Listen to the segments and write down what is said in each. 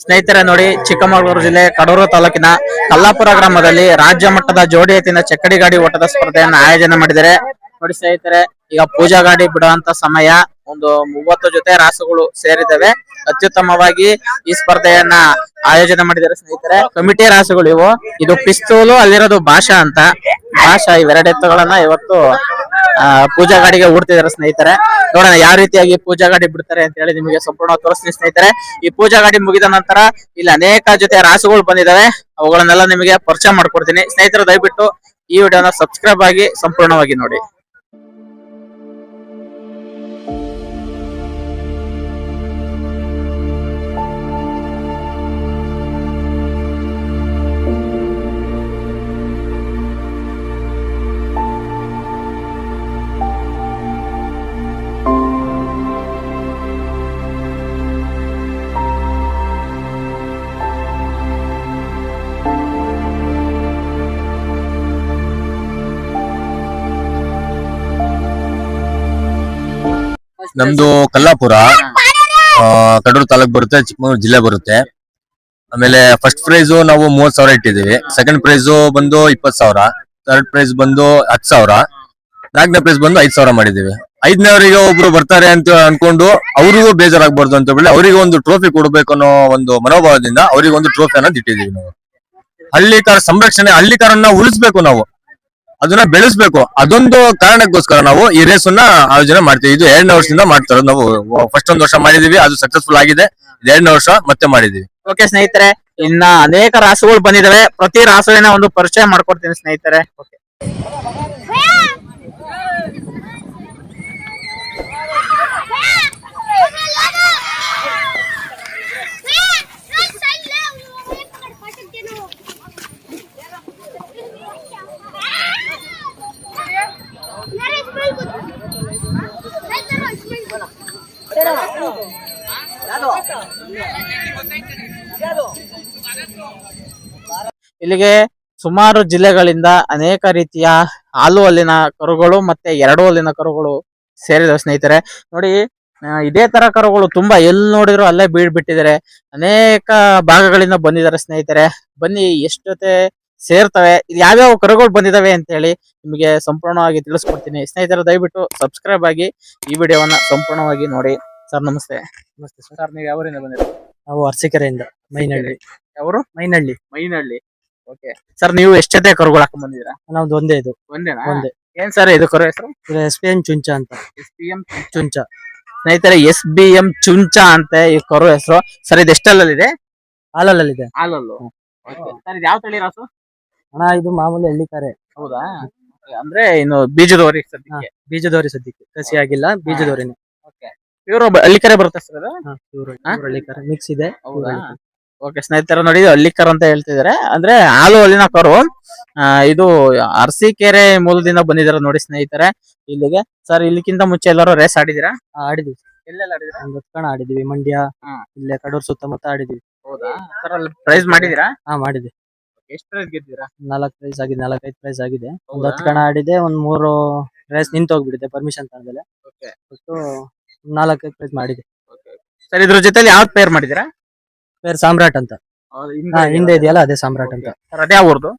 ಸ್ನೇಹಿತರೆ ನೋಡಿ, ಚಿಕ್ಕಮಗಳೂರು ಜಿಲ್ಲೆ ಕಡೂರು ತಾಲೂಕಿನ ಕಲ್ಲಾಪುರ ಗ್ರಾಮದಲ್ಲಿ ರಾಜ್ಯ ಮಟ್ಟದ ಜೋಡಿ ಎತ್ತಿನ ಚಕ್ಕಡಿ ಗಾಡಿ ಓಟದ ಸ್ಪರ್ಧೆಯನ್ನು ಆಯೋಜನೆ ಮಾಡಿದ್ದಾರೆ. ನೋಡಿ ಸ್ನೇಹಿತರೆ, ಈಗ ಪೂಜಾ ಗಾಡಿ ಬಿಡುವಂತ ಸಮಯ. ಒಂದು 30 ಜೊತೆ ರಾಸುಗಳು ಸೇರಿದವೆ. ಅತ್ಯುತ್ತಮವಾಗಿ ಈ ಸ್ಪರ್ಧೆಯನ್ನ ಆಯೋಜನೆ ಮಾಡಿದ್ದಾರೆ ಸ್ನೇಹಿತರೆ. ಕಮಿಟಿ ರಾಸುಗಳು ಇವು. ಇದು ಪಿಸ್ತೂಲು, ಅಲ್ಲಿರೋದು ಭಾಷಾ ಅಂತ. ಭಾಷಾ ಇವೆರಡು ಎತ್ತುಗಳನ್ನ ಇವತ್ತು ಪೂಜಾ ಗಾಡಿಗೆ ಹೂಡ್ತಿದ್ದಾರೆ ಸ್ನೇಹಿತರೆ. ನೋಡೋಣ ಯಾವ ರೀತಿಯಾಗಿ ಪೂಜಾ ಗಾಡಿ ಬಿಡ್ತಾರೆ ಅಂತ ಹೇಳಿ ನಿಮಗೆ ಸಂಪೂರ್ಣ ತೋರಿಸ್ತೀನಿ ಸ್ನೇಹಿತರೆ. ಈ ಪೂಜಾ ಗಾಡಿ ಮುಗಿದ ನಂತರ ಇಲ್ಲಿ ಅನೇಕ ಜೊತೆ ರಾಸುಗಳು ಬಂದಿದ್ದಾವೆ. ಅವುಗಳನ್ನೆಲ್ಲ ನಿಮಗೆ ಪರಿಚಯ ಮಾಡ್ಕೊಡ್ತೀನಿ ಸ್ನೇಹಿತರು. ದಯವಿಟ್ಟು ಈ ವಿಡಿಯೋನ ಸಬ್ಸ್ಕ್ರೈಬ್ ಆಗಿ ಸಂಪೂರ್ಣವಾಗಿ ನೋಡಿ. ನಮ್ದು ಕಲ್ಲಾಪುರ, ಕಡೂರು ತಾಲೂಕ್ ಬರುತ್ತೆ, ಚಿಕ್ಕಮಗಳೂರು ಜಿಲ್ಲೆ ಬರುತ್ತೆ. ಆಮೇಲೆ ಫಸ್ಟ್ ಪ್ರೈಸ್ ನಾವು 30,000 ಇಟ್ಟಿದೀವಿ. ಸೆಕೆಂಡ್ ಪ್ರೈಸ್ ಬಂದು 20,000, ಥರ್ಡ್ ಪ್ರೈಸ್ ಬಂದು 10,000, 4ನೇ ಪ್ರೈಸ್ ಬಂದು 5,000 ಮಾಡಿದೀವಿ. 5ನೇವರಿಗೆ ಒಬ್ರು ಬರ್ತಾರೆ ಅಂತ ಅನ್ಕೊಂಡು ಅವ್ರಿಗೂ ಬೇಜಾರಾಗಬಾರ್ದು ಅಂತ ಹೇಳಿ ಅವರಿಗೆ ಒಂದು ಟ್ರೋಫಿ ಕೊಡ್ಬೇಕು ಅನ್ನೋ ಒಂದು ಮನೋಭಾವದಿಂದ ಅವರಿಗೆ ಒಂದು ಟ್ರೋಫಿ ಅನ್ನೋದು ಇಟ್ಟಿದೀವಿ. ನಾವು ಹಳ್ಳಿಕಾರ ಸಂರಕ್ಷಣೆ, ಹಳ್ಳಿಕಾರನ್ನ ಉಳಿಸ್ಬೇಕು, ನಾವು ಅದನ್ನ ಬೆಳೆಸ್ಬೇಕು. ಅದೊಂದು ಕಾರಣಕ್ಕೋಸ್ಕರ ನಾವು ಈ ರೇಸ್ ಅನ್ನ ಆಯೋಜನೆ ಮಾಡ್ತೀವಿ. ಇದು 2ನೇ ವರ್ಷದಿಂದ ಮಾಡ್ತಾ ಇರೋದು. ನಾವು ಫಸ್ಟ್ 1 ವರ್ಷ ಮಾಡಿದೀವಿ, ಅದು ಸಕ್ಸಸ್ಫುಲ್ ಆಗಿದೆ. 2ನೇ ವರ್ಷ ಮತ್ತೆ ಮಾಡಿದೀವಿ. ಓಕೆ ಸ್ನೇಹಿತರೆ, ಇನ್ನ ಅನೇಕ ರಾಸುಗಳು ಬಂದಿದ್ದಾವೆ. ಪ್ರತಿ ರಾಸುವಿನ ಒಂದು ಪರಿಚಯ ಮಾಡ್ಕೊಡ್ತೀನಿ ಸ್ನೇಹಿತರೆ. ಓಕೆ, ಇಲ್ಲಿಗೆ ಸುಮಾರು ಜಿಲ್ಲೆಗಳಿಂದ ಅನೇಕ ರೀತಿಯ ಹಾಲು ಹಲ್ಲಿನ ಕರುಗಳು ಮತ್ತೆ 2 ಹಲ್ಲಿನ ಕರುಗಳು ಸೇರಿದವೆ ಸ್ನೇಹಿತರೆ. ನೋಡಿ, ಇದೇ ತರ ಕರುಗಳು ತುಂಬಾ ಎಲ್ಲಿ ನೋಡಿದ್ರು ಅಲ್ಲೇ ಬಿಟ್ಟಿದ್ದಾರೆ. ಅನೇಕ ಭಾಗಗಳಿಂದ ಬಂದಿದ್ದಾರೆ ಸ್ನೇಹಿತರೆ. ಬನ್ನಿ ಎಷ್ಟು ಜೊತೆ ಸೇರ್ತವೆ, ಯಾವ್ಯಾವ ಕರುಗಳು ಬಂದಿದಾವೆ ಅಂತ ಹೇಳಿ ನಿಮಗೆ ಸಂಪೂರ್ಣವಾಗಿ ತಿಳಿಸ್ಕೊಡ್ತೀನಿ ಸ್ನೇಹಿತರೆ. ದಯವಿಟ್ಟು ಸಬ್ಸ್ಕ್ರೈಬ್ ಆಗಿ ಈ ವಿಡಿಯೋವನ್ನ ಸಂಪೂರ್ಣವಾಗಿ ನೋಡಿ. ಸರ್ ನಮಸ್ತೆ. ನಮಸ್ತೆ ಸರ್, ನೀವು ಯಾವೂರಿಂದ ಬಂದಿದ್ದೀರಾ? ನಾವು ಅರಸೀಕೆರೆಯಿಂದ, ಮೈನಹಳ್ಳಿ. ಯಾವರು? ಮೈನಹಳ್ಳಿ. ಮೈನಹಳ್ಳಿ. ಓಕೆ ಸರ್, ನೀವು ಎಷ್ಟು ಜೊತೆ ಕರುಗಳು ಹಾಕೊಂಡ್ ಬಂದಿದ್ದೀರಾ? ನಮ್ದು ಒಂದೇ ಇದು. ಒಂದೇನಾ? ಒಂದೇ. ಏನ್ ಸರ್ ಇದು ಕರು ಹೆಸರು? SPM ಚುಂಚ ಅಂತ. SPM ಚುಂಚ. ಸ್ನೇಹಿತರೆ, SBM ಚುಂಚ ಅಂತ ಈ ಕರು ಹೆಸರು. ಸರ್, ಇದು ಎಷ್ಟಲ್ಲಿದೆ? ಹಾಲಲ್ಲಿದೆ. ಹಾಲಲ್ಲು. ಸರ್, ಇದು ಯಾವ ತಳಿ ರಾಸು? ಅಣ್ಣ, ಇದು ಮಾಮೂಲಿ ಹಳ್ಳಿಕಾರೆ. ಹೌದಾ? ಅಂದ್ರೆ ಇನ್ನು ಬೀಜದವರಿ ಸದ್ಯಕ್ಕೆ? ಬೀಜದವರಿ ಸದ್ಯಕ್ಕೆ, ಕಸಿ ಆಗಿಲ್ಲ, ಬೀಜದವರಿನೇ. ಇವರು ಹಳ್ಳಿಕರೆ ಬರುತ್ತೆ ಸರ್? ಇವರು ಹಳ್ಳಿಕಾರೆ ಮಿಕ್ಸ್ ಇದೆ. ಓಕೆ ಸ್ನೇಹಿತರೆ, ನೋಡಿ ಹಳ್ಳಿಕರ್ ಅಂತ ಹೇಳ್ತಿದ್ದಾರೆ. ಅಂದ್ರೆ ಹಾಲು ಹಲ್ಲಿನ ಕರು. ಇದು ಅರಸೀಕೆರೆ ಮೂಲದಿಂದ ಬಂದಿದ್ದಾರೆ ನೋಡಿ ಸ್ನೇಹಿತರೆ ಇಲ್ಲಿಗೆ. ಸರ್, ಇಲ್ಲಿಕ್ಕಿಂತ ಮುಂಚೆ ಎಲ್ಲರೂ ರೇಸ್ ಆಡಿದಿರಾ? ಆಡಿದ್ವಿ. ಎಲ್ಲೆಲ್ಲ ಆಡಿದಿರಾ? ಒಂದು ಕಣ ಆಡಿದ್ವಿ, ಮಂಡ್ಯ, ಇಲ್ಲೇ ಕಡೂರು ಸುತ್ತಮುತ್ತ ಆಡಿದ್ವಿ. ಹೌದಾ ಸರ್? ಅಲ್ಲಿ ಪ್ರೈಸ್ ಮಾಡಿದಿರಾ? ಮಾಡಿದ್ವಿ. ಎಷ್ಟು ಪ್ರೈಸ್ ಗೆದ್ದಿರಾ? 4 ಪ್ರೈಸ್ ಆಗಿದೆ, 4-5 ಪ್ರೈಸ್ ಆಗಿದೆ. ಒಂದು 10 ಕಣ ಆಡಿದೆ, ಒಂದ್ 3 ರೇಸ್ ನಿಂತು ಹೋಗ್ಬಿಟ್ಟಿದೆ ಪರ್ಮಿಷನ್ ತಗೊಂಡ್ಮೇಲೆ. ಒಟ್ಟು 4-5 ಪ್ರೈಸ್ ಮಾಡಿದೆ. ಸರ್, ಇದ್ರ ಜೊತೆಲಿ ಯಾವ್ದು ಪೇರ್ ಮಾಡಿದಿರಾ? ಪೇರ್ ಸಾಮ್ರಾಟ್ ಅಂತ. ಹಿಂದೆ ಇದೆಯಲ್ಲ, ಅದೇ ಸಾಮ್ರಾಟ್ ಅಂತ. ಅದೇ ಯಾವ್ದು?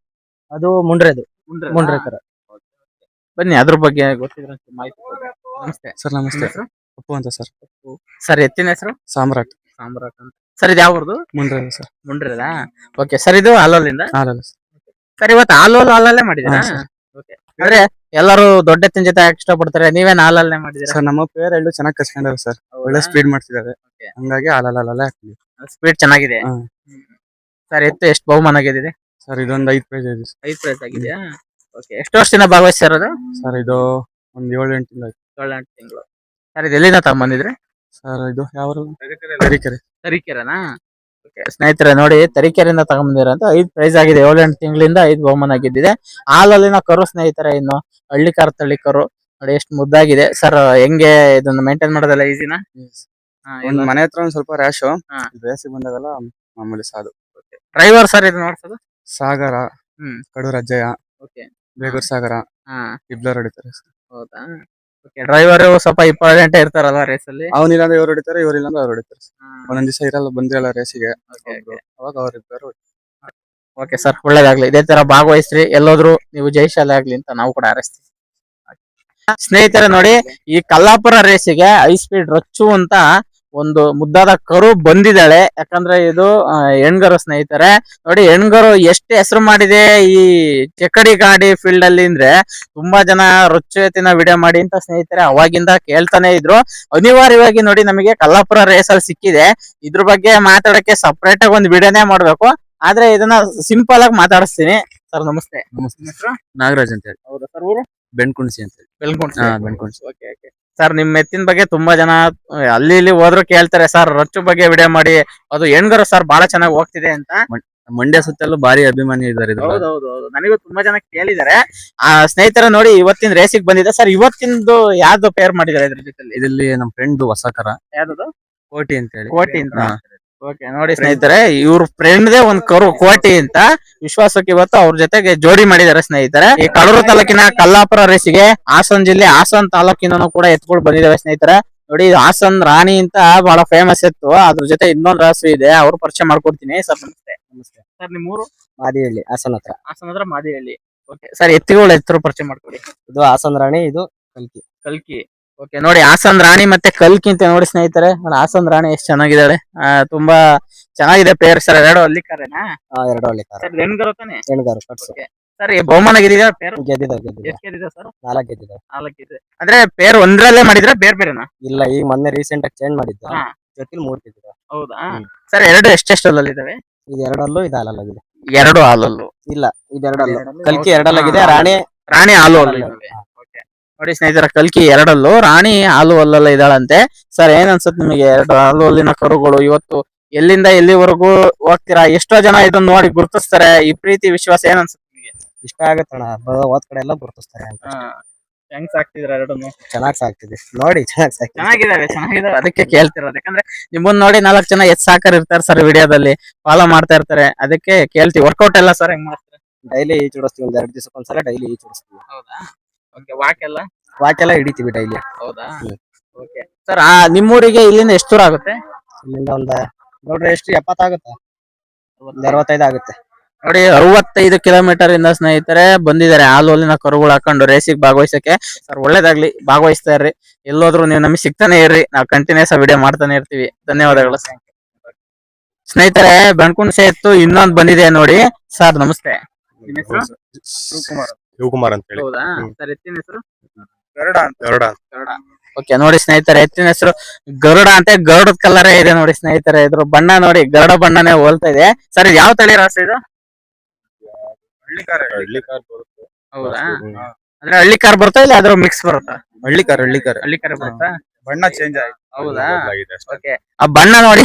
ಅದು ಮುಂಡ್ರೆದು. ಮುಂಡ್ರೆ ಕರ. ಬನ್ನಿ, ಅದ್ರ ಬಗ್ಗೆ ಗೊತ್ತಿದ್ರೆ ಮಾಹಿತಿ ಕೊಡಿ. ನಮಸ್ತೆ ಸರ್. ನಮಸ್ತೆ. ಅಪ್ಪು ಅಂತ ಸರ್. ಸರ್, ಎತ್ತಿನ ಹೆಸರು? ಸಾಮ್ರಾಟ್. ಸಾಮ್ರಾಟ್ ಅಂತ. ಸರ್, ಇದು ಯಾವ್ದು? ಮುಂಡ್ರೆ ಸರ್. ಮುಂಡ್ರೆದಾ? ಓಕೆ ಸರ್, ಇದು ಹಾಲಲ್ಲಿಂದ? ಹಾಲಲ್ಲಿ. ಸರ್, ಇವತ್ತು ಹಾಲಲ್ಲೇ ಮಾಡಿದಿರಾ? ಅಂದ್ರೆ ಎಲ್ಲರೂ ದೊಡ್ಡ ಎತ್ತಿನ ಜೊತೆ ಯಾಕೆ ಇಷ್ಟಪಡ್ತಾರೆ, ನೀವೇನ್ ಹಾಲಲ್ಲೇ ಮಾಡಿದಿರಾ? ಸರ್, ನಮ್ಮ ಪೇರ್ ಎರಡು ಚೆನ್ನಾಗಿ ಕಚ್ಕೊಂಡಾರೆ ಸರ್. ಒಳ್ಳೆ ಸ್ಪೀಡ್ ಮಾಡ್ತಿದ್ದಾರೆ, ಹಂಗಾಗಿ ಹಾಲಲ್ಲೇ ಹಾಕ್ತೀವಿ. ಸ್ಪೀಡ್ ಚೆನ್ನಾಗಿದೆ. ಸರ್, ಎತ್ತು ಎಷ್ಟು ಬಹುಮಾನ ಗೆದ್ದಿದೆ? ಸರ್, ಇದೊಂದು 5 ಪ್ರೈಸ್ ಇದೆ. 5 ಪ್ರೈಸ್ ಆಗಿದೆಯಾ? ಓಕೆ, ಎಷ್ಟು ವರ್ಷದಿಂದ ಭಾಗವಹಿಸಿರೋದು? ಸರ್, ಇದು ಒಂದು 7-8 ತಿಂಗಳು. 7-8 ತಿಂಗಳು. ಸರ್, ಇದು ಎಲ್ಲಿಂದ ತಗೊಂಬಂದಿದ್ರಿ? ಸರ್, ಇದು ಯಾವ ತರೀಕೆರೆ. ತರೀಕೆರೆನಾ? ಓಕೆ ಸ್ನೇಹಿತರೆ, ನೋಡಿ ತರೀಕೆರೆಯಿಂದ ತಗೊಂಬಂದಿರಂತ 5 ಪ್ರೈಸ್ ಆಗಿದೆ. 7-8 ತಿಂಗಳಿಂದ 5 ಬಹುಮಾನ ಗೆದ್ದಿದೆ. ಹಾಲಲ್ಲಿನ ಕರು ಸ್ನೇಹಿತರೆ, ಇನ್ನು ಹಳ್ಳಿಕಾರ ತಳಿ ಕರು. ನೋಡಿ ಎಷ್ಟು ಮುದ್ದಾಗಿದೆ. ಸರ್, ಹೆಂಗೆ ಇದನ್ನ ಮೇಂಟೈನ್ ಮಾಡೋದಲ್ಲ ಈಸಿನಾ? ಮನೆ ಹತ್ರ ಒಂದ್ ಸ್ವಲ್ಪ ರ್ಯಾಶು, ಬೇಸಿಗೆ ಬಂದಾಗಲ್ಲ ಮಾಮೂಲಿ ಸಾದು. ಡ್ರೈವರ್ ಸರ್ ಇದು ನೋಡ್ಸೋದು? ಸಾಗರ, ಕಡೂರು ಅಜ್ಜಯ್ಯ, ಓಕೆ, ಬೇಗೂರ್ ಸಾಗರ, ಇಬ್ಲರ್ ಹೊಡಿತಾರೆ. ಹೌದಾ? ಡ್ರೈವರ್ ಸ್ವಲ್ಪ ಇಂಪಾರ್ಟೆಂಟ್ ಇರ್ತಾರಲ್ಲ ರೇಸ್ ಅಲ್ಲಿ. ಅವನಿಲ್ಲ ಇವ್ರು ಹೊಡಿತಾರೆ, ಇವ್ರಿಲ್ಲ ಅವ್ರು ಹೊಡಿತಾರೆ. ಒಂದೊಂದ್ ದಿವಸ ಇರಲ್ಲ, ಬಂದಿರಲ್ಲ ರೇಸಿಗೆ, ಅವಾಗ ಅವ್ರು ಇರ್ತಾರೆ. ಓಕೆ ಸರ್, ಒಳ್ಳೇದಾಗ್ಲಿ. ಇದೇ ತರ ಭಾಗವಹಿಸ್ರಿ, ಎಲ್ಲೋದ್ರು ನೀವು ಜಯಶಾಲಿ ಆಗ್ಲಿ ಅಂತ ನಾವು ಕೂಡ ಹಾರೈಸ್ತೀವಿ. ಸ್ನೇಹಿತರೆ ನೋಡಿ, ಈ ಕಲ್ಲಾಪುರ ರೇಸಿಗೆ ಹೈ ಸ್ಪೀಡ್ ರಚ್ಚು ಅಂತ ಒಂದು ಮುದ್ದಾದ ಕರು ಬಂದಿದ್ದಾಳೆ. ಯಾಕಂದ್ರೆ ಇದು ಹೆಣ್ಗರು ಸ್ನೇಹಿತರೆ. ನೋಡಿ ಹೆಣ್ಗರು ಎಷ್ಟು ಹೆಸರು ಮಾಡಿದೆ ಈ ಚಕ್ಕಡಿ ಗಾಡಿ ಫೀಲ್ಡ್ ಅಲ್ಲಿ ಅಂದ್ರೆ, ತುಂಬಾ ಜನ ರೊಚ್ಚು ಎತ್ತಿನ ವಿಡಿಯೋ ಮಾಡಿ ಅಂತ ಸ್ನೇಹಿತರೆ ಅವಾಗಿಂದ ಕೇಳ್ತಾನೆ ಇದ್ರು. ಅನಿವಾರ್ಯವಾಗಿ ನೋಡಿ ನಮಗೆ ಕಲ್ಲಾಪುರ ರೇಸ್ ಅಲ್ಲಿ ಸಿಕ್ಕಿದೆ. ಇದ್ರ ಬಗ್ಗೆ ಮಾತಾಡಕ್ಕೆ ಸಪರೇಟ್ ಆಗಿ ಒಂದು ವಿಡಿಯೋನೇ ಮಾಡ್ಬೇಕು. ಆದ್ರೆ ಇದನ್ನ ಸಿಂಪಲ್ ಆಗಿ ಮಾತಾಡಿಸ್ತೀನಿ. ಸರ್ ನಮಸ್ತೆ. ನಮಸ್ತೆ. ನಾಗರಾಜ್ ಅಂತ ಹೇಳಿ. ಹೌದಾ ಸರ್, ಊರು ಬೆಣ್ಕುಣ್ಸಿ ಅಂತ ಹೇಳಿ. ಬೆಳ್ಕೊಂಡ್ಸಿ. ಓಕೆ ಓಕೆ ಸರ್, ನಿಮ್ ಎತ್ತಿನ ಬಗ್ಗೆ ತುಂಬಾ ಜನ ಅಲ್ಲಿ ಇಲ್ಲಿ ಹೋದ್ರು ಕೇಳ್ತಾರೆ, ಸರ್ ರಚ್ಚು ಬಗ್ಗೆ ವಿಡಿಯೋ ಮಾಡಿ, ಅದು ಹೆಣ್ಗರು ಸರ್ ಬಹಳ ಚೆನ್ನಾಗಿ ಹೋಗ್ತಿದೆ ಅಂತ. ಮಂಡ್ಯ ಸುತ್ತಲೂ ಭಾರಿ ಅಭಿಮಾನಿ ಇದ್ದಾರೆ. ಹೌದೌದು, ನನಗೂ ತುಂಬಾ ಜನ ಕೇಳಿದ್ದಾರೆ. ಸ್ನೇಹಿತರ ನೋಡಿ, ಇವತ್ತಿನ ರೇಸಿಗೆ ಬಂದಿದೆ ಸರ್. ಇವತ್ತಿಂದು ಯಾವ್ದು ಪೇರ್ ಮಾಡಿದ್ದಾರೆ ಇದ್ರ ಜೊತೆ? ಇದರಲ್ಲಿ ನಮ್ ಫ್ರೆಂಡ್ ಹೊಸ ಕರ ಯಾವ್ದು? ಕೋಟಿ ಅಂತ ಹೇಳಿ. ಕೋಟಿ ಅಂತ. ಓಕೆ ನೋಡಿ ಸ್ನೇಹಿತರೆ, ಇವ್ರ ಫ್ರೆಂಡ್ದೇ ಒಂದ್ ಕರು ಕೋಟಿ ಅಂತ ವಿಶ್ವಾಸಕ್ಕೆ ಇವತ್ತು ಅವ್ರ ಜೊತೆಗೆ ಜೋಡಿ ಮಾಡಿದ್ದಾರೆ ಸ್ನೇಹಿತರೆ. ಈ ಕಡೂರು ತಾಲೂಕಿನ ಕಲ್ಲಾಪುರ ರೇಸಿಗೆ ಹಾಸನ್ ಜಿಲ್ಲೆ ಹಾಸನ್ ತಾಲೂಕಿನೂ ಕೂಡ ಎತ್ಕೊಂಡು ಬಂದಿದ್ದಾವೆ ಸ್ನೇಹಿತರೆ. ನೋಡಿ, ಹಾಸನ್ ರಾಣಿ ಅಂತ ಬಹಳ ಫೇಮಸ್ ಎತ್ತು. ಅದ್ರ ಜೊತೆ ಇನ್ನೊಂದು ರಾಸು ಇದೆ, ಅವ್ರು ಪರಿಚಯ ಮಾಡ್ಕೊಡ್ತೀನಿ. ಸರ್ ನಮಸ್ತೆ. ನಮಸ್ತೆ ಸರ್, ನಿಮ್ಮೂರು? ಮಾದಿಹಳ್ಳಿ, ಹಾಸನ ಹತ್ರ. ಹಾಸನ್ ಹತ್ರ ಮಾದಿಹಳ್ಳಿ. ಓಕೆ ಸರ್, ಎತ್ತಿಗಳ ಹೆಸರು ಪರಿಚಯ ಮಾಡ್ಕೊಡಿ. ಇದು ಹಾಸನ್ ರಾಣಿ, ಇದು ಕಲ್ಕಿ. ಕಲ್ಕಿ. ಓಕೆ ನೋಡಿ, ಹಾಸನ್ ರಾಣಿ ಮತ್ತೆ ಕಲ್ಕಿ ಅಂತ ನೋಡಿ ಸ್ನೇಹಿತರೆ. ಹಾಸನ್ ರಾಣಿ ಎಷ್ಟು ಚೆನ್ನಾಗಿದ್ದಾಳೆ, ತುಂಬಾ ಚೆನ್ನಾಗಿದೆ ಪೇರ್ ಸರ್. ಎರಡು ಹಳ್ಳಿಕಾರೇನಾ? ಎರಡು ಹಳ್ಳಿಕಾರ. ಸರ್ ಹೆಣ್ಗರು ತಾನೆ? ಹೆಣ್ಗಾರು ಕಟ್ಸು. ಸರ್ ಈ ಬಹುಮಾನ ಗೆದ್ದಿದೆ ಪೇರ್? ಗೆದ್ದಿದೆ. ಎಷ್ಟು ಗೆದ್ದಿದೆ ಸರ್? 4 ಗೆದ್ದಿದೆ. 4 ಗೆದ್ದಿದೆ. ಅಂದ್ರೆ ಪೇರ್ ಒಂದ್ರಲ್ಲೇ ಮಾಡಿದ್ರೆ ಬೇರೆ ಬೇರೆನಾ? ಇಲ್ಲ, ಈಗ ಮೊನ್ನೆ ರೀಸೆಂಟ್ ಆಗಿ ಚೇಂಜ್ ಮಾಡಿದ್ದು. ಜೊತೆಲಿ 3 ಗೆದ್ದಿದೆ. ಹೌದಾ ಸರ್? ಎರಡು ಎಷ್ಟೆಷ್ಟಲ್ಲಿ ಇದಾವೆ? ಇದು 2 ಹಲ್ಲು, ಇದು ಹಾಲಲ್ಲಾಗಿದೆ. 2 ಹಾಲಲ್ಲು? ಇಲ್ಲ, ಇದು 2 ಹಲ್ಲು. ಕಲ್ಕಿ 2 ಹಲ್ಲಾಗಿದೆ, ರಾಣಿ ಹಾಲು ಹಲ್ಲು. ನೋಡಿ ಸ್ನೇಹಿತರ, ಕಲ್ಕಿ 2 ಹಲ್ಲು, ರಾಣಿ ಹಾಲು ಹಲ್ಲೆಲ್ಲ ಇದ್ದಾಳಂತೆ. ಸರ್ ಏನ್ ಅನ್ಸುತ್ತೆ ನಿಮಗೆ, 2 ಹಾಲು ಹಲ್ಲಿನ ಕರುಗಳು ಇವತ್ತು ಎಲ್ಲಿಂದ ಎಲ್ಲಿವರೆಗೂ ಹೋಗ್ತೀರಾ? ಎಷ್ಟೋ ಜನ ಇದನ್ನ ನೋಡಿ ಗುರುತಿಸ್ತಾರೆ. ಈ ಪ್ರೀತಿ ವಿಶ್ವಾಸ ಏನ್ ಅನ್ಸುತ್ತೆ ನಿಮಗೆ? ಇಷ್ಟ ಆಗತ್ತಣ್ಣ, ಹೋದ್ ಕಡೆ ಎಲ್ಲ ಗುರುತಿಸ್ತಾರೆ ಅಂತ. ಹೆಂಗ್ ಸಾಕ್ತಿದ್ರ ಎರಡನ್ನು? ಚೆನ್ನಾಗಿ ಸಾಕ್ತಿದೆ ನೋಡಿ, ಚೆನ್ನಾಗಿದಾವೆ. ಅದಕ್ಕೆ ಕೇಳ್ತಿರೋದು. ಯಾಕಂದ್ರೆ ನಿಮ್ಮನ್ನ ನೋಡಿ 4 ಜನ ಸಾಕರ್ ಇರ್ತಾರೆ ಸರ್, ವಿಡಿಯೋದಲ್ಲಿ ಫಾಲೋ ಮಾಡ್ತಾ ಇರ್ತಾರೆ. ಅದಕ್ಕೆ ಕೇಳ್ತೀವಿ. ವರ್ಕೌಟ್ ಎಲ್ಲ ಸರ್ ಹೆಂಗ್ ಮಾಡ್ತಾರೆ? ಡೈಲಿ ಈಚುಡಿಸ್ತೀವಿ, 1 2 ದಿವಸಕ್ಕೊಂದ್ಸಲ ಡೈಲಿ ಈಚುಡಿಸ್ತೀವಿ. ಹೌದಾ? ಓಕೆ, ವಾಕೆಲ್ಲ ಹಿಡಿತೀವಿ ಡೈಲಿ. ಹೌದಾ? ಓಕೆ ಸರ್, ನಿಮ್ಮೂರಿಗೆ ಇಲ್ಲಿಂದ ಎಷ್ಟು ದೂರ ಆಗುತ್ತೆ? ಇಲ್ಲಿಂದ ಒಂದು ನೋಡ್ರಿ ಎಷ್ಟು 70 ಆಗುತ್ತೆ, 65 ಆಗುತ್ತೆ. ನೋಡಿ 65 ಕಿಲೋಮೀಟರ್ ಇಂದ ಸ್ನೇಹಿತರೆ ಬಂದಿದ್ದಾರೆ ಹಾಲು ಹಲ್ಲಿನ ಕರುಗಳು ಹಾಕೊಂಡು ರೇಸಿಗೆ ಭಾಗವಹಿಸಕ್ಕೆ. ಸರ್ ಒಳ್ಳೇದಾಗ್ಲಿ, ಭಾಗವಹಿಸ್ತಾ ಇರ್ರಿ. ಎಲ್ಲೋದ್ರು ನೀವು ನಮಗೆ ಸಿಗ್ತಾನೆ ಇರ್ರಿ, ನಾವು ಕಂಟಿನ್ಯೂಸ್ ವಿಡಿಯೋ ಮಾಡ್ತಾನೆ ಇರ್ತೀವಿ. ಧನ್ಯವಾದಗಳು ಸ್ನೇಹಿತರೆ. ಬೆಣ್ಕುಣ್ಸೆ ಎತ್ತು ಇನ್ನೊಂದು ಬಂದಿದೆ ನೋಡಿ. ಸರ್ ನಮಸ್ತೆ. ಶಿವಕುಮಾರ್ ಅಂತ ಹೇಳಿ. ಹೌದಾ ಸರ್? ಎತ್ತಿನ ಹೆಸರು ಗರುಡ. ಓಕೆ ನೋಡಿ ಸ್ನೇಹಿತರೆ, ಎತ್ತಿನ ಹೆಸರು ಗರುಡ ಅಂತ. ಗರುಡದ ಕಲರೇ ಇದೆ ನೋಡಿ ಸ್ನೇಹಿತರೆ. ಇದ್ರ ಬಣ್ಣ ನೋಡಿ, ಗರುಡ ಬಣ್ಣನೇ ಹೋಲ್ತಾ ಇದೆ. ಸರ್ ಇದು ಯಾವ ತಳಿ ರಾಸು ಇದು? ಹೌದಾ? ಅಂದ್ರೆ ಹಳ್ಳಿ ಕಾರ್ ಬರುತ್ತಾ ಇಲ್ಲ ಅದ್ರ ಮಿಕ್ಸ್ ಬರುತ್ತಾ? ಹಳ್ಳಿ ಕಾರ್ ಬರುತ್ತಾ? ಬಣ್ಣ ಚೇಂಜ್ ಆಯ್ತು. ಹೌದಾ? ಓಕೆ, ಆ ಬಣ್ಣ ನೋಡಿ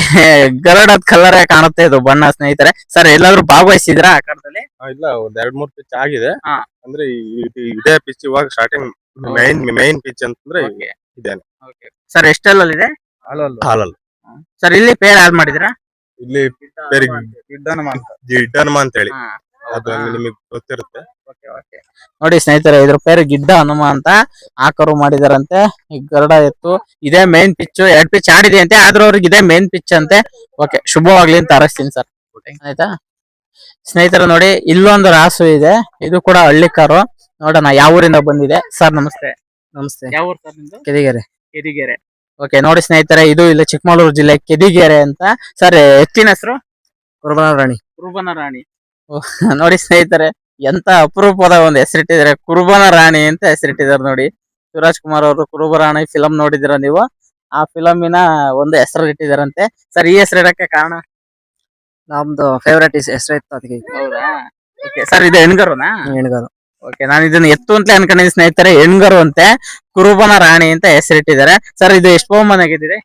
ಗರುಡದ ಕಲರೇ ಕಾಣುತ್ತೆ ಇದು ಬಣ್ಣ ಸ್ನೇಹಿತರೆ. ಸರ್ ಎಲ್ಲಾದ್ರೂ ಭಾಗವಹಿಸಿದ್ರಾ ಆ ಕಾಲದಲ್ಲಿ? ಇಲ್ಲ, ಒಂದ್ 2-3 ಪಿಚ್ ಆಗಿದೆ. ಹಾ. ಅಂದ್ರೆ ಇದೇ ಪಿಚ್ ಇವಾಗ ಸ್ಟಾರ್ಟಿಂಗ್ ಮೈನ್ ಪಿಚ್ ಅಂತಂದ್ರೆ ಇದೇನೆ. ಸರ್ ಎಷ್ಟೆಲ್ಲ ಇದೆ? ಹಾಲಲ್ಲ. ಸರ್ ಇಲ್ಲಿ ಪೇರ್ ಯಾರು ಮಾಡಿದ್ರಾ? ಇಲ್ಲಿ ಗಿಡ್ಡನಮ ಅಂತ ಹೇಳಿ, ಅದು ನಿಮಗೆ ಗೊತ್ತಿರುತ್ತೆ. ನೋಡಿ ಸ್ನೇಹಿತರೆ, ಇದ್ರ ಪೇರು ಗಿಡ್ಡ ಹನುಮ ಅಂತ. ಆಕರು ಮಾಡಿದಾರಂತೆ. ಈ ಗರುಡ ಎತ್ತು ಇದೇ ಮೇನ್ ಪಿಚ್. 2 ಪಿಚ್ ಆಡಿದೆ ಅಂತೆ, ಆದ್ರೂ ಅವ್ರಿಗೆ ಇದೇ ಮೇನ್ ಪಿಚ್ ಅಂತೆ. ಓಕೆ, ಶುಭವಾಗ್ಲಿ ಅಂತ ಹಾರೈಸ್ತೀನಿ ಸರ್. ಆಯ್ತಾ ಸ್ನೇಹಿತರೆ? ನೋಡಿ ಇಲ್ಲೊಂದು ರಾಸು ಇದೆ, ಇದು ಕೂಡ ಹಳ್ಳಿ ಕಾರು. ನೋಡೋಣ ಯಾವ ಊರಿಂದ ಬಂದಿದೆ. ಸರ್ ನಮಸ್ತೆ. ನಮಸ್ತೆ. ಯಾವ ಊರು ಸರ್ ನಿಮ್ದು? ಕೆದಿಗೆರೆ. ಓಕೆ ನೋಡಿ ಸ್ನೇಹಿತರೆ, ಇದು ಇಲ್ಲಿ ಚಿಕ್ಕಮಗಳೂರು ಜಿಲ್ಲೆ ಕೆದಿಗೆರೆ ಅಂತ. ಸರ್ ಎತ್ತಿನ ಹೆಸರು? ಕುರುಬನ ರಾಣಿ. ನೋಡಿ ಸ್ನೇಹಿತರೆ, ಎಂತ ಅಪರೂಪದ ಒಂದು ಹೆಸರಿಟ್ಟಿದ್ದಾರೆ, ಕುರುಬನ ರಾಣಿ ಅಂತ ಹೆಸರಿಟ್ಟಿದ್ದಾರೆ ನೋಡಿ. ಶಿವರಾಜ್ ಕುಮಾರ್ ಅವರು ಕುರುಬ ರಾಣಿ ಫಿಲಂ ನೋಡಿದಿರ ನೀವು? ಆ ಫಿಲಮಿನ ಒಂದು ಹೆಸರು ಇಟ್ಟಿದಾರಂತೆ. ಸರ್ ಈ ಹೆಸರು ಇಡಕ್ಕೆ ಕಾರಣ? ನಮ್ದು ಫೇವರೇಟ್ ಹೆಸರು ಇತ್ತು ಅದಕ್ಕೆ. ಹೌದಾ? ಓಕೆ ಸರ್, ಇದು ಹೆಣ್ಗರುನಾ? ಹೆಣ್ಗಾರು. ಓಕೆ, ನಾನು ಇದನ್ನ ಎತ್ತು ಅಂತಲೇ ಅನ್ಕೊಂಡಿದ್ದೀನಿ ಸ್ನೇಹಿತರೆ. ಹೆಣ್ಗರು ಅಂತೆ, ಕುರುಬನ ರಾಣಿ ಅಂತ ಹೆಸರಿಟ್ಟಿದ್ದಾರೆ. ಸರ್ ಇದು ಎಷ್ಟು ಬಹುಮಾನ ಗೆದ್ದಿದೆ?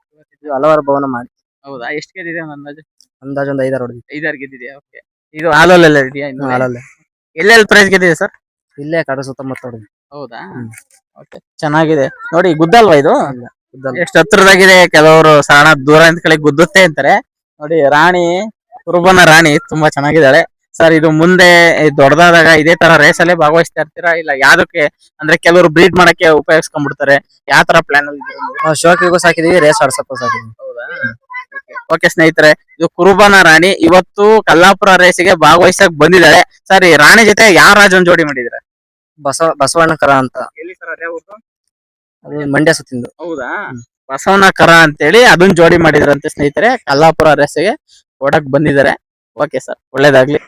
ಹಲವಾರು ಭವನ ಮಾಡಿ. ಹೌದಾ? ಎಷ್ಟು ಗೆದ್ದಿದೆ ಅಂದಾಜು? ಅಂದಾಜು ಒಂದು 5-6 ಹೊಡೆದಿದೆ. 5-6 ಗೆದ್ದಿದೆಯಾ? ಓಕೆ, ಇದು ಹಾಲಲ್ಲೆಲ್ಲ ಇದೆಯಾ? ಹಾಲಲ್ಲೇ. ಎಲ್ಲೆಲ್ಲಿ ಪ್ರೈಸ್ ಗೆದ್ದಿದೆ ಸರ್? ಇಲ್ಲೇ ಕಡೆ ಸುತ್ತಮುತ್ತ ಹೊಡೆದಿದೆ. ಹೌದಾ? ಓಕೆ, ಚೆನ್ನಾಗಿದೆ ನೋಡಿ. ಗುದ್ದಲ್ವಾ ಇದು? ಗುದ್ದಲ್ಲ. ಎಷ್ಟು ಹತ್ರದಾಗಿದೆ. ಕೆಲವರು ಸಣ್ಣ ದೂರ ಕಡೆ ಗುದ್ದುತ್ತೆ ಅಂತಾರೆ ನೋಡಿ. ರಾಣಿ, ಕುರುಬನ ರಾಣಿ ತುಂಬಾ ಚೆನ್ನಾಗಿದ್ದಾಳೆ. ಸರ್ ಇದು ಮುಂದೆ ದೊಡ್ಡದಾದಾಗ ಇದೇ ತರ ರೇಸ್ ಅಲ್ಲೇ ಭಾಗವಹಿಸ್ತಾ ಇರ್ತೀರಾ ಇಲ್ಲ ಯಾವ್ದಕ್ಕೆ ಅಂದ್ರೆ ಕೆಲವರು ಬ್ರೀಡ್ ಮಾಡಕ್ಕೆ ಉಪಯೋಗಿಸ್ಕೊಂಡ್ಬಿಡ್ತಾರೆ ಯಾವ ತರ ಪ್ಲಾನ್ ಅಲ್ಲಿ ಶೋಕಿಗೂ ಸಾಕಿದೀವಿ, ರೇಸ್ ಆಡ್ಸಕ್ಕೂ ಸಾಕಿದೀವಿ. ಓಕೆ ಸ್ನೇಹಿತರೆ, ಇದು ಕುರುಬನ ರಾಣಿ ಇವತ್ತು ಕಲ್ಲಾಪುರ ರೇಸಿಗೆ ಭಾಗವಹಿಸಕ್ ಬಂದಿದ್ದಾರೆ. ಸರ್ ಈ ರಾಣಿ ಜೊತೆ ಯಾವ ರಾಜನ್ ಜೋಡಿ ಮಾಡಿದ್ರೆ? ಬಸವಣ್ಣ ಕರ ಅಂತ, ಅದು ಮಂಡ್ಯ ಸುತ್ತಿಂದು. ಹೌದಾ, ಬಸವನ ಕರ ಅಂತೇಳಿ ಅದನ್ನ ಜೋಡಿ ಮಾಡಿದ್ರಂತೆ ಸ್ನೇಹಿತರೆ. ಕಲ್ಲಾಪುರ ರೇಸಿಗೆ ಓಡಕ್ ಬಂದಿದ್ದಾರೆ. ಓಕೆ ಸರ್, ಒಳ್ಳೇದಾಗ್ಲಿ.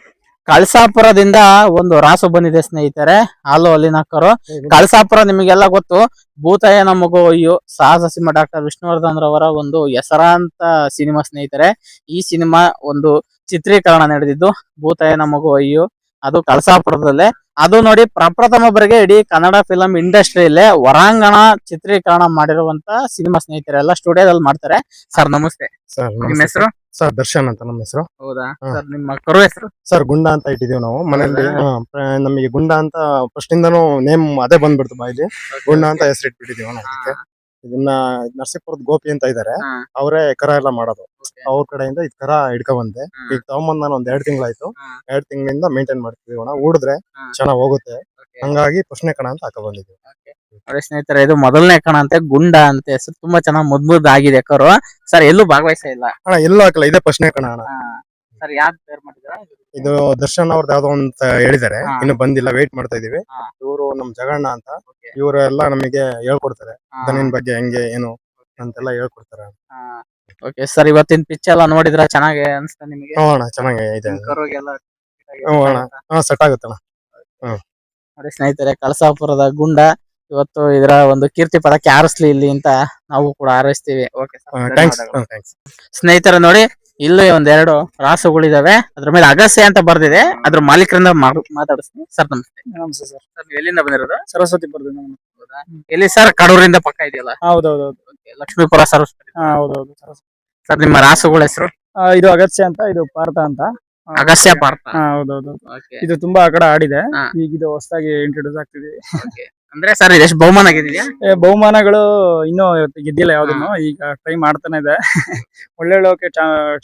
ಕಳಸಾಪುರದಿಂದ ಒಂದು ರಾಸು ಬಂದಿದೆ ಸ್ನೇಹಿತರೆ, ಹಾಲು ಅಲ್ಲಿನ ಕರು. ಕಳಸಾಪುರ ನಿಮಗೆಲ್ಲ ಗೊತ್ತು, ಭೂತಾಯನ ಮಗು ಅಯ್ಯೋ ಸಾಹಸ ಸಿಂಹ ಡಾಕ್ಟರ್ ವಿಷ್ಣುವರ್ಧನ್ ರವರ ಒಂದು ಹೆಸರಾಂತ ಸಿನಿಮಾ ಸ್ನೇಹಿತರೆ. ಈ ಸಿನಿಮಾ ಒಂದು ಚಿತ್ರೀಕರಣ ನಡೆದಿದ್ದು ಭೂತಾಯನ ಮಗು ಅಯ್ಯೋ, ಅದು ಕಳಸಾಪುರದಲ್ಲೇ. ಅದು ನೋಡಿ ಪ್ರಪ್ರಥಮ ಬಾರಿಗೆ ಇಡೀ ಕನ್ನಡ ಫಿಲಂ ಇಂಡಸ್ಟ್ರಿಯಲ್ಲೇ ಹೊರಾಂಗಣ ಚಿತ್ರೀಕರಣ ಮಾಡಿರುವಂತ ಸಿನಿಮಾ ಸ್ನೇಹಿತರೆ. ಎಲ್ಲ ಸ್ಟುಡಿಯೋದಲ್ಲಿ ಮಾಡ್ತಾರೆ. ಸರ್ ನಮಸ್ತೆ, ಸರ್ ನಿಮ್ಮ ಹೆಸರು? ಸರ್ ದರ್ಶನ್ ಅಂತ ನಮ್ಮ ಹೆಸರು. ಹೌದಾ ಸರ್, ನಿಮ್ಮ ಕರು ಹೆಸರು? ಸರ್ ಗುಂಡ ಅಂತ ಇಟ್ಟಿದೀವಿ ನಾವು ಮನೆಯಲ್ಲಿ. ನಮಗೆ ಗುಂಡ ಅಂತ ಫಸ್ಟ್ ಇಂದನು ನೇಮ್ ಅದೇ ಬಂದ್ಬಿಡ್ತು ಬಾಯಿಲಿ. ಗುಂಡ ಅಂತ ಹೆಸರು ಇಟ್ಬಿಟ್ಟಿದೀವಿ ನಾವು ಅದಕ್ಕೆ. ಇದನ್ನ ನರಸೀಪುರದ ಗೋಪಿ ಅಂತ ಇದಾರೆ, ಅವರೇ ಕರ ಎಲ್ಲ ಮಾಡೋದು. ಅವ್ರ ಕಡೆಯಿಂದ ಇದ್ ಕರ ಹಿಡ್ಕೊಂಡ್ ಬಂದೆ. ಈಗ ತಗೊಂಬಂದ್ ನಾನು ಒಂದ್ 2 ತಿಂಗಳಾಯ್ತು. 2 ತಿಂಗಳಿಂದ ಮೇಂಟೈನ್ ಮಾಡ್ತಿದೀವಿ. ಊಡಿದ್ರೆ ಚೆನ್ನಾಗ್ ಹೋಗುತ್ತೆ, ಹಂಗಾಗಿ ಫಸ್ಟ್ನೇ ಕಣ ಅಂತ ಹಾಕ ಬಂದಿದ್ದೀವಿ. ನೋಡಿ ಸ್ನೇಹಿತರೆ, ಇದು ಮೊದಲನೇ ಕಣ ಅಂತೆ, ಗುಂಡ ಅಂತ ಹೆಸರು. ತುಂಬಾ ಚೆನ್ನಾಗಿ ಮುದ್ದಾಗಿದೆ ಕರು. ಸರ್ ಎಲ್ಲೂ ಭಾಗವಹಿಸ ಇಲ್ಲ ಅಣ್ಣ, ಎಲ್ಲೂ ಹಾಕಲ್ಲ, ಇದೇ ಫಸ್ಟ್ನೇ ಕಣ ಅಣ್ಣ. ಸರ್ ಯಾವ್ದು ಪೇರ್ ಮಾಡಿದ್ರ? ಇದು ದರ್ಶನ್ ಅವ್ರದ್ದು ಯಾವ್ದೋ ಅಂತ ಹೇಳಿದಾರೆ, ಇನ್ನು ಬಂದಿಲ್ಲ, ವೇಟ್ ಮಾಡ್ತಾ ಇದೀವಿ. ಇವರು ನಮ್ ಜಗಣ್ಣ ಅಂತ, ಇವರೆಲ್ಲ ನಮಗೆ ಹೇಳ್ಕೊಡ್ತಾರೆ ದನಿನ್ ಬಗ್ಗೆ ಹೆಂಗೆ ಏನು ಅಂತೆಲ್ಲ ಹೇಳ್ಕೊಡ್ತಾರೆ. ಓಕೆ ಸರ್, ಇವತ್ತಿನ ಪಿಚ್ ಎಲ್ಲ ನೋಡಿದ್ರ ಚೆನ್ನಾಗಿ ಅನ್ಸ್ತಾ ನಿಮಗೆ? ಅಣ್ಣ ಚೆನ್ನಾಗಿ ಇದೆ, ಕರುಗೆಲ್ಲ ಸೆಟ್ ಆಗುತ್ತಣ್ಣ. ನೋಡಿ ಸ್ನೇಹಿತರೆ, ಕಳಸಾಪುರದ ಗುಂಡ ಇವತ್ತು ಇದರ ಒಂದು ಕೀರ್ತಿ ಪದಕ್ಕೆ ಹಾರಿಸ್ಲಿ ಇಲ್ಲಿ ಅಂತ ನಾವು ಕೂಡ ಹಾರೈಸ್ತೀವಿ. Okay thanks. ಸ್ನೇಹಿತರೆ ನೋಡಿ, ಇಲ್ಲಿ ಒಂದೆರಡು ರಾಸುಗಳಿದಾವೆ. ಅದ್ರ ಮೇಲೆ ಅಗಸ್ಯ ಅಂತ ಬರ್ದಿದೆ. ಅದ್ರ ಮಾಲೀಕರಿಂದ ಮಾತಾಡಿಸ್ತೀನಿ. ಸರ್ ನಮಸ್ತೆ. ನಮಸ್ತೆ ಸರ್. ಸರ್ ನೀವು ಎಲ್ಲಿಂದ ಬಂದಿರೋದು? ಸರಸ್ವತಿಪುರದಿಂದ. ಎಲ್ಲಿ ಸರ್? ಕಡೂರಿಂದ ಪಕ್ಕ ಇದೆಯಲ್ಲ? ಹೌದೌದು. ಲಕ್ಷ್ಮೀಪುರ ಸರಸ್ವತಿ. ಹೌದೌದು. ಸರ್ ನಿಮ್ಮ ರಾಸುಗಳ ಹೆಸರು? ಇದು ಅಗತ್ಯ ಅಂತ, ಇದು ಪಾರ್ಥ ಅಂತ. ಅಗಸ್ಯ ಪಾರ್ಥ. ಹೌದೌದು. ಇದು ತುಂಬಾ ಆ ಕಡೆ ಆಡಿದೆ. ಈಗ ಇದು ಹೊಸದಾಗಿ ಇಂಟ್ರೊಡ್ಯೂಸ್ ಆಗ್ತಿದೆ. ಅಂದ್ರೆ ಸರ್ ಇದೆಷ್ಟು ಬಹುಮಾನ ಆಗಿದೆಯಾ? ಬಹುಮಾನಗಳು ಇನ್ನೂ ಗೆದ್ದಿಲ್ಲ ಯಾವ್ದನ್ನು. ಈಗ ಟ್ರೈ ಮಾಡ್ತಾನೆ ಇದೆ. ಒಳ್ಳೆ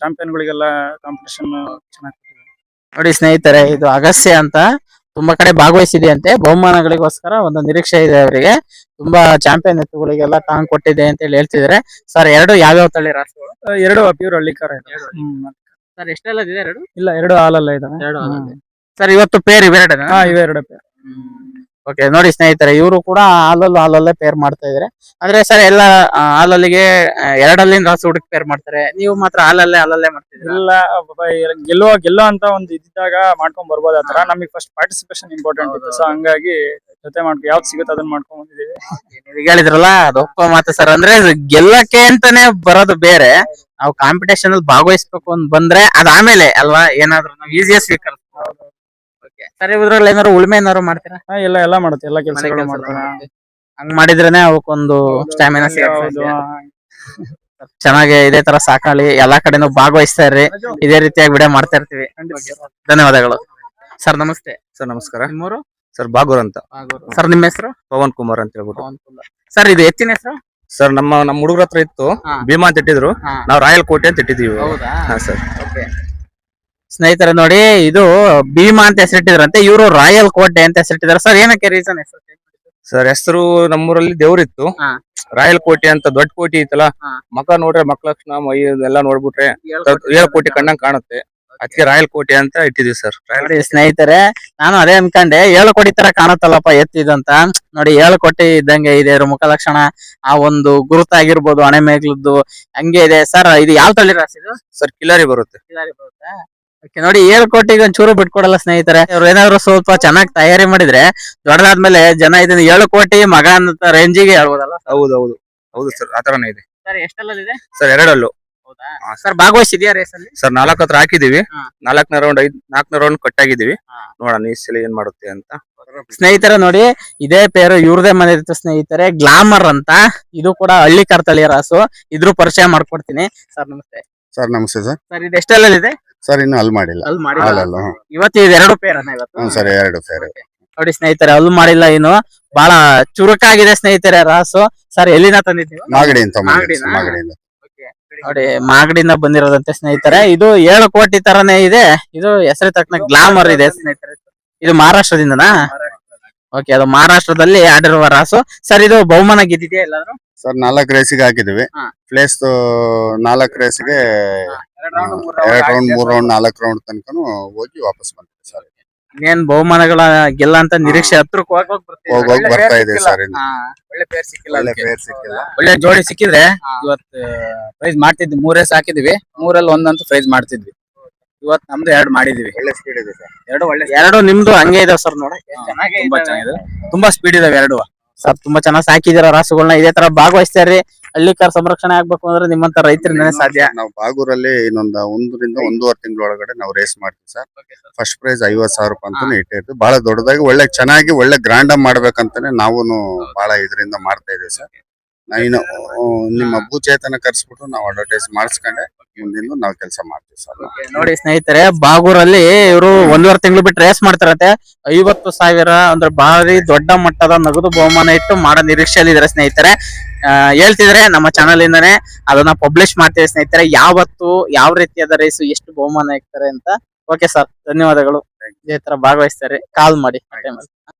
ಚಾಂಪಿಯನ್ ಗಳಿಗೆಲ್ಲ ಕಾಂಪಿಟೇಷನ್ ಚೆನ್ನಾಗಿ. ನೋಡಿ ಸ್ನೇಹಿತರೆ, ಇದು ಅಗಸ್ಯ ಅಂತ ತುಂಬಾ ಕಡೆ ಭಾಗವಹಿಸಿದೆ ಅಂತೆ. ಬಹುಮಾನಗಳಿಗೋಸ್ಕರ ಒಂದು ನಿರೀಕ್ಷೆ ಇದೆ ಅವರಿಗೆ. ತುಂಬಾ ಚಾಂಪಿಯನ್ ಎತ್ತುಗಳಿಗೆಲ್ಲ ಟಾಂಗ್ ಕೊಟ್ಟಿದೆ ಅಂತ ಹೇಳಿ ಹೇಳ್ತಿದ್ದಾರೆ. ಸರ್ ಎರಡು ಯಾವ್ಯಾವ ತಳಿ ರಾಸುಗಳು? ಎರಡು ಪ್ಯೂರ್ ಹಳ್ಳಿಕಾರ. ಸರ್ ಎಷ್ಟೆಲ್ಲ ಇದೆ? ಎರಡು ಇಲ್ಲ, ಎರಡು ಹಾಲಲ್ಲ ಇದಾವೆ. ಸರ್ ಇವತ್ತು ಪೇರ್ ಇವೆರಡು? ಇವೆರಡು ಪೇರ್. ಓಕೆ ನೋಡಿ ಸ್ನೇಹಿತರೆ, ಇವರು ಕೂಡ ಹಾಲಲ್ಲೇ ಪೇರ್ ಮಾಡ್ತಾ ಇದಾರೆ. ಅಂದ್ರೆ ಸರ್ ಎಲ್ಲ ಹಾಲಲ್ಲಿಗೆ ಎರಡಲ್ಲಿಂದ ರಾಸು ಹುಡುಕ್ ಪೇರ್ ಮಾಡ್ತಾರೆ, ನೀವು ಮಾತ್ರ ಹಾಲಲ್ಲೇ ಮಾಡ್ತಿದ್ದೀರಾ? ಇಲ್ಲ, ಗೆಲ್ಲೋ ಅಂತ ಒಂದು ಇದ್ದಾಗ ಮಾಡ್ಕೊಂಡ್ ಬರ್ಬೋದು. ಆತರ ನಮಗೆ ಫಸ್ಟ್ ಪಾರ್ಟಿಸಿಪೇಷನ್ ಇಂಪಾರ್ಟೆಂಟ್ ಇತ್ತು. ಸೊ ಹಂಗಾಗಿ ಜೊತೆ ಯಾವ್ದು ಸಿಗುತ್ತೆ ಅದನ್ನ ಮಾಡ್ಕೊಂಡ್ ಬಂದಿದ್ದೀವಿ. ನೀವ್ ಹೇಳಿದ್ರಲ್ಲ, ಅದು ಒಪ್ಪ ಮಾತು ಸರ್. ಅಂದ್ರೆ ಗೆಲ್ಲಕ್ಕೆ ಅಂತಾನೆ ಬರೋದು ಬೇರೆ, ನಾವು ಕಾಂಪಿಟೇಷನ್ ಅಲ್ಲಿ ಭಾಗವಹಿಸ್ಬೇಕು ಅಂತ ಬಂದ್ರೆ ಅದಾದ್ಮೇಲೆ ಅಲ್ವಾ ಏನಾದ್ರು ನಾವು ಈಸಿಯಾಗಿ ಸ್ವೀಕರಿಸ್ತೀವಿ. ಸರ್ ಇದ್ರಲ್ಲಿ ಏನಾದ್ರು ಉಳ್ಮೆ ಏನಾದ್ರು ಮಾಡ್ತೀರಾ? ಎಲ್ಲ ಮಾಡುತ್ತೆ, ಎಲ್ಲ ಕೆಲಸಗಳು ಮಾಡ್ತಾರೆ. ಹಂಗ್ ಮಾಡಿದ್ರೇನೆ ಅವಕ್ಕೊಂದು ಸ್ಟಾಮಿನಾ ಸಿಗುತ್ತೆ. ಚೆನ್ನಾಗಿ ಇದೇ ತರ ಸಾಕಾಳಿ, ಎಲ್ಲಾ ಕಡೆನೂ ಭಾಗವಹಿಸ್ತಾ ಇರ್ರಿ. ಇದೇ ರೀತಿಯಾಗಿ ವಿಡಿಯೋ ಮಾಡ್ತಾ ಇರ್ತೀವಿ. ಧನ್ಯವಾದಗಳು. ಸರ್ ನಮಸ್ತೆ. ಸರ್ ನಮಸ್ಕಾರ. ನಿಮ್ಮೂರು? ಸರ್ ಬಾಗೂರ್ ಅಂತ. ಸರ್ ನಿಮ್ಮ ಹೆಸರು? ಪವನ್ ಕುಮಾರ್ ಅಂತ ಹೇಳ್ಬಿಟ್ಟು. ಸರ್ ಇದು ಎತ್ತಿನ ಹೆಸರು? ಸರ್ ನಮ್ಮ ಹುಡುಗರ ಹತ್ರ ಇತ್ತು, ಭೀಮಾ ಅಂತ ಇಟ್ಟಿದ್ರು. ನಾವು ರಾಯಲ್ ಕೋಟೆ ಅಂತ ಇಟ್ಟಿದೀವಿ. ಹಾ ಸರ್. ಸ್ನೇಹಿತರೆ ನೋಡಿ, ಇದು ಭೀಮಾ ಅಂತ ಹೆಸರಿಟ್ಟಿದ್ರಂತೆ, ಇವರು ರಾಯಲ್ ಕೋಟೆ ಅಂತ ಹೆಸರಿಟ್ಟಿದ್ದಾರೆ. ಸರ್ ಏನಕ್ಕೆ ರೀಸನ್ ಹೆಸರು? ಸರ್ ಹೆಸರು ನಮ್ಮೂರಲ್ಲಿ ದೇವ್ರಿತ್ತು, ರಾಯಲ್ ಕೋಟೆ ಅಂತ. ದೊಡ್ಡ ಕೋಟೆ ಇತ್ತಲ್ಲ, ಮಕ್ಕ ನೋಡ್ರೆ ಮಕ್ಕ ಲಕ್ಷಣ ಮೈ ಎಲ್ಲ ನೋಡ್ಬಿಟ್ರೆ 7 ಕೋಟಿ ಕಣ್ಣಂಗ್ ಕಾಣುತ್ತೆ. ಅದಕ್ಕೆ ರಾಯಲ್ ಕೋಟೆ ಅಂತ ಇಟ್ಟಿದೀವಿ ಸರ್. ನೋಡಿ ಸ್ನೇಹಿತರೆ, ನಾನು ಅದೇ ಅನ್ಕಂಡೆ 7 ಕೋಟಿ ತರ ಕಾಣುತ್ತಲ್ಲಪ್ಪ ಎತ್ತಿದಂತ. ನೋಡಿ 7 ಕೋಟಿ ಇದ್ದಂಗೆ ಇದೆ ಮುಖ ಲಕ್ಷಣ, ಆ ಒಂದು ಗುರುತಾಗಿರ್ಬೋದು, ಹಣೆ ಮೇಗ್ಲದ್ದು ಹಂಗೆ ಇದೆ. ಸರ್ ಇದು ಯಾವ ತಳಿ ರಾಸಿ ಇದು? ಸರ್ ಕಿಲಾರಿ ಬರುತ್ತೆ. ನೋಡಿ 7 ಕೋಟಿಗೆ ಒಂಚೂರು ಬಿಟ್ಕೊಡಲ್ಲ ಸ್ನೇಹಿತರೆ. ಅವ್ರು ಏನಾದ್ರು ಸ್ವಲ್ಪ ಚೆನ್ನಾಗಿ ತಯಾರಿ ಮಾಡಿದ್ರೆ ದೊಡ್ಡದಾದ್ಮೇಲೆ ಜನ ಇದನ್ನ 7 ಕೋಟಿ ಮಗ ಅಂತ ರೇಂಜಿಗೆ ಹೇಳ್ಬೋದಲ್ಲ? ಹೌದು ಸರ್, ಆತರನೇ ಇದೆ. ಸರ್ ಎಷ್ಟಲ್ಲೂ? ಸರ್ 2 ಸರ್ ಭಾಗವಹಿಸಿದ್ಯಾ ರೇಸ್ ಅಲ್ಲಿ? ಸರ್ 4 ಹತ್ರ ಹಾಕಿದೀವಿ. 4ನೇ ರೌಂಡ್ ಕಟ್ಟಾಗಿದ್ದೀವಿ. ನೋಡೋಣ ಈ ಸಲ ಏನ್ ಮಾಡುತ್ತೆ ಅಂತ. ಸ್ನೇಹಿತರೆ ನೋಡಿ, ಇದೇ ಪೇರು ಇವ್ರದೇ ಮನೆ ಇರುತ್ತೆ ಸ್ನೇಹಿತರೆ, ಗ್ಲಾಮರ್ ಅಂತ. ಇದು ಕೂಡ ಹಳ್ಳಿ ಕರ್ತಳಿಯ ರಾಸು. ಇದ್ರ ಪರಿಚಯ ಮಾಡ್ಕೊಡ್ತೀನಿ. ಸರ್ ನಮಸ್ತೆ. ಸರ್ ನಮಸ್ತೆ ಸರ್. ಸರ್ ಇದು ಎಷ್ಟೆಲ್ಲ? ಸರ್ ಇನ್ನು ಅಲ್ಲಿ ಮಾಡಿಲ್ಲ. ಇವತ್ತು ಇದು 2 ಪೇರ್ ಇವತ್ತು? Sir 2 pair. ನೋಡಿ ಸ್ನೇಹಿತರೆ, ಅಲ್ಲಿ ಮಾಡಿಲ್ಲ, ಇನ್ನು ಬಹಳ ಚುರುಕಾಗಿದೆ ಸ್ನೇಹಿತರೆ ರಾಸು. ಸರ್ ಎಲ್ಲಿಂದ ತಂದಿದ್ದೀವಿ? ಮಾಗಡಿಯಿಂದ. ನೋಡಿ ಮಾಗಡಿಯಿಂದ ಬಂದಿರೋದಂತೆ ಸ್ನೇಹಿತರೆ. ಇದು 7 ಕೋಟಿ ತರನೇ ಇದೆ. ಇದು ಹೆಸರು ತಕ್ಕನ ಗ್ಲಾಮರ್ ಇದೆ ಸ್ನೇಹಿತರೆ. ಇದು ಮಹಾರಾಷ್ಟ್ರದಿಂದನಾ? ಓಕೆ, ಅದು ಮಹಾರಾಷ್ಟ್ರದಲ್ಲಿ ಆಡಿರುವ ರಾಸು. ಸರ್ ಇದು ಬಹುಮಾನ ಗೆದ್ದಿದೆಯಾ ಎಲ್ಲಾದ್ರೂ? ಸರ್ 4 ರೇಸಿಗೆ ಹಾಕಿದ್ವಿ. ಹಾ. ಪ್ಲೇಸ್ 4 ರೇಸ್ಗೆ 2 ರೌಂಡ್ 3 ರೌಂಡ್ 4 ರೌಂಡ್ ತನಕನು ಹೋಗಿ ವಾಪಸ್ ಬಂದಿದೆ ಸರ್. ಏನ್ ಬಹುಮಾನಗಳ ಗೆಲ್ಲ ಅಂತ ನಿರೀಕ್ಷೆ ಹತ್ರಕ್ಕೆ ಹೋಗಿ ಬರ್ತಾ ಇದೆ ಸರ್. ಒಳ್ಳೆ ಪೇರ್ ಸಿಕ್ಕಿಲ್ಲ ಒಳ್ಳೆ ಅದಕ್ಕೆ. ಪ್ಲೇಯರ್ ಸಿಕ್ಕಿಲ್ಲ. ಒಳ್ಳೆ ಜೋಡಿ ಸಿಕ್ಕಿದ್ರೆ ಇವತ್ತು ಪ್ರೈಸ್ ಮಾಡ್ತಿದ್ವಿ. 3 ರೇಸ್ ಹಾಕಿದ್ವಿ, 3ರಲ್ಲಿ ಒಂದಂತೂ ಪ್ರೈಸ್ ಮಾಡ್ತಿದ್ವಿ. ಇವತ್ತು ನಮ್ದು 2 ಮಾಡಿದೀವಿ. ಒಳ್ಳೆ ಸ್ಪೀಡ್ ಇದೆ ಸರ್. 2 ಒಳ್ಳೆ ಎರಡು ನಿಮ್ದು ಹಂಗೆ ಇದಾವ ಸರ್ ನೋಡಿ. ತುಂಬಾ ಚೆನ್ನಾಗಿದೆ, ತುಂಬಾ ಸ್ಪೀಡ್ ಇದಾವೆ 2. ಸರ್ ತುಂಬಾ ಚೆನ್ನಾಗಿ ಸಾಕಿದಿರ ರಾಸುಗಳನ್ನ. ಇದೇ ತರ ಭಾಗವಹಿಸ್ತಾರ್ರಿ. ಹಳ್ಳಿಕಾರ ಸಂರಕ್ಷಣೆ ಆಗ್ಬೇಕು ಅಂದ್ರೆ ನಿಮ್ಮಂತ ರೈತರಿಂದನೇ ಸಾಧ್ಯ. ನಾವು ಬಾಗೂರಲ್ಲಿ ಇನ್ನೊಂದು 1 ರಿಂದ 1.5 ತಿಂಗಳೊಳಗಡೆ ನಾವು ರೇಸ್ ಮಾಡ್ತೀವಿ ಸರ್. ಫಸ್ಟ್ ಪ್ರೈಸ್ 50,000 ರೂಪಾಯಿ ಅಂತಾನೆ ಇಟ್ಟಿದ್ದು. ಬಹಳ ದೊಡ್ಡದಾಗಿ ಒಳ್ಳೆ ಚೆನ್ನಾಗಿ ಒಳ್ಳೆ ಗ್ರಾಂಡ್ ಆಗಿ ಮಾಡ್ಬೇಕಂತಾನೆ ನಾವು ಬಹಳ ಇದರಿಂದ ಮಾಡ್ತಾ ಇದ್ದೀವಿ ಸರ್. ಇನ್ನು ನಿಮ್ಮ ಭೂಚೇತನ ಕರ್ಸ್ಬಿಟ್ಟು ನಾವು ಅಡ್ವರ್ಟೈಸ್ ಮಾಡಿಸ್ಕೊಂಡೆ ಮುಂದಿನ ನಾವು ಕೆಲಸ ಮಾಡ್ತೀವಿ ಸರ್. ನೋಡಿ ಸ್ನೇಹಿತರೆ, ಬಾಗೂರಲ್ಲಿ ಇವರು 1.5 ತಿಂಗಳು ಬಿಟ್ಟು ರೇಸ್ ಮಾಡ್ತಾರಂತೆ. 50,000 ಅಂದ್ರೆ ಭಾರಿ ದೊಡ್ಡ ಮಟ್ಟದ ನಗದು ಬಹುಮಾನ ಇಟ್ಟು ಮಾಡೋ ನಿರೀಕ್ಷೆಯಲ್ಲಿ ಇದಾರೆ ಸ್ನೇಹಿತರೆ. ಹೇಳ್ತಿದ್ರೆ ನಮ್ಮ ಚಾನಲ್ ಇಂದಾನೆ ಅದನ್ನ ಪಬ್ಲಿಷ್ ಮಾಡ್ತೀವಿ ಸ್ನೇಹಿತರೆ. ಯಾವತ್ತು ಯಾವ ರೀತಿಯಾದ ರೇಸ್ ಎಷ್ಟು ಬಹುಮಾನ ಇರ್ತಾರೆ ಅಂತ. ಓಕೆ ಸರ್, ಧನ್ಯವಾದಗಳು. ಇದೇ ತರ ಭಾಗವಹಿಸ್ತಾರೆ. ಕಾಲ್ ಮಾಡಿ.